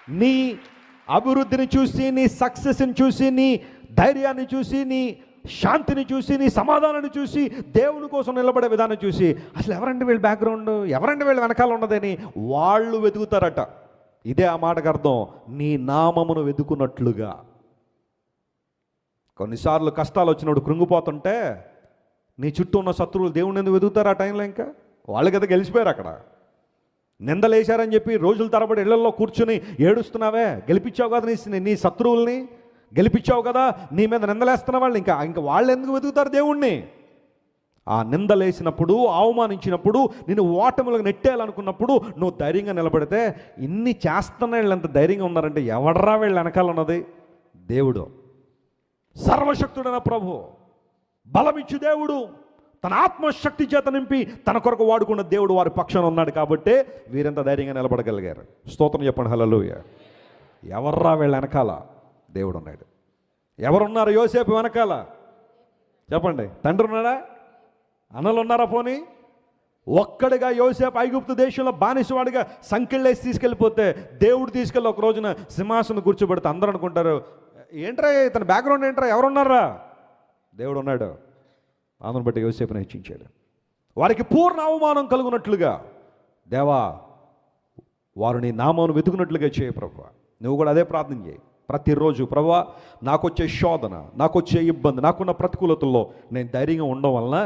నీ అభివృద్ధిని చూసి, నీ సక్సెస్ని చూసి, నీ ధైర్యాన్ని చూసి, నీ శాంతిని చూసి, నీ సమాధానాన్ని చూసి, దేవుని కోసం నిలబడే విధానం చూసి, అసలు ఎవరండి వీళ్ళ బ్యాక్గ్రౌండ్, ఎవరండి వీళ్ళ వెనకాల ఉన్నదని వాళ్ళు వెతుకుతారట. ఇదే ఆ మాటకు అర్థం, నీ నామమును వెతుకున్నట్లుగా. కొన్నిసార్లు కష్టాలు వచ్చినప్పుడు కృంగిపోతుంటే నీ చుట్టూ ఉన్న శత్రువులు దేవుని ఎందుకు వెతుకుతారు ఆ టైంలో? ఇంకా వాళ్ళు కదా గెలిచిపోయారు. అక్కడ నిందలేశారని చెప్పి రోజుల తరబడి ఇళ్లలో కూర్చుని ఏడుస్తున్నావే, గెలిపించావు కదా నీ శత్రువుల్ని, గెలిపించావు కదా, నీ మీద నిందలేస్తున్న వాళ్ళు. ఇంకా వాళ్ళు ఎందుకు వెతుకుతారు దేవుణ్ణి? ఆ నిందలేసినప్పుడు, అవమానించినప్పుడు, నేను ఓటములకు నెట్టేయాలనుకున్నప్పుడు నువ్వు ధైర్యంగా నిలబడితే, ఇన్ని చేస్తున్న వీళ్ళు ఎంత ధైర్యంగా ఉన్నారంటే ఎవడరా వీళ్ళు వెనకాల ఉన్నది? దేవుడు, సర్వశక్తుడైన ప్రభు, బలమిచ్చు దేవుడు, తన ఆత్మశక్తి చేత నింపి తన కొరకు వాడుకున్న దేవుడు వారి పక్షాన ఉన్నాడు కాబట్టే వీరంత ధైర్యంగా నిలబడగలిగారు. స్తోత్రం చెప్పండి, హల్లెలూయా. ఎవర్రా వీళ్ళ వెనకాల? దేవుడు ఉన్నాడు. ఎవరున్నారు యోసేపు వెనకాల? చెప్పండి. తండ్రి ఉన్నాడా? అన్నలు ఉన్నారా? పోనీ ఒక్కడిగా యోసేపు ఐగుప్తు దేశంలో బానిసవాడిగా సంకెళ్ళేసి తీసుకెళ్ళిపోతే దేవుడు తీసుకెళ్ళి ఒక రోజున సింహాసనం కూర్చోబెడితే అందరూ అనుకుంటారు, ఏంట్రా తన బ్యాక్గ్రౌండ్ ఏంట్రా, ఎవరున్నారా? దేవుడు ఉన్నాడు. అందును బట్టి యోసేపుని హెచ్చించాడు. వారికి పూర్ణ అవమానం కలుగునట్లుగా, దేవా వారు నీ నామాను వెతుకున్నట్లుగా చేయ ప్రభువా. నువ్వు కూడా అదే ప్రార్థన చేయి ప్రతిరోజు. ప్రభువా, నాకొచ్చే శోధన, నాకొచ్చే ఇబ్బంది, నాకున్న ప్రతికూలతల్లో నేను ధైర్యంగా ఉండడం వలన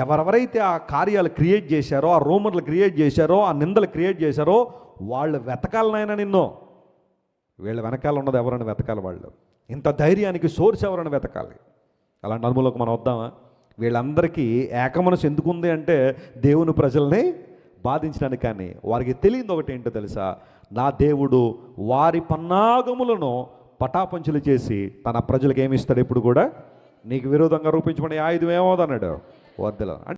ఎవరెవరైతే ఆ కార్యాలు క్రియేట్ చేశారో, ఆ రూమర్లు క్రియేట్ చేశారో, ఆ నిందలు క్రియేట్ చేశారో వాళ్ళు వెతకాలనైనా నిన్ను. వీళ్ళ వెనకాల ఉన్నది ఎవరైనా వెతకాలి. వాళ్ళు ఇంత ధైర్యానికి సోర్స్ ఎవరైనా వెతకాలి. అలాంటి అనుభవంలోకి మనం వద్దామా? వీళ్ళందరికీ ఏకమనసు ఎందుకు ఉంది అంటే దేవుని ప్రజల్ని బాధించడానికి. కానీ వారికి తెలియదు ఒకటి ఏంటో తెలుసా? నా దేవుడు వారి పన్నాగములను పటాపంచులు చేసి తన ప్రజలకు ఏమి ఇస్తాడు? ఇప్పుడు కూడా నీకు విరోధంగా రూపించబడే ఆయుధం ఏమవుదన్నాడు? వద్దల.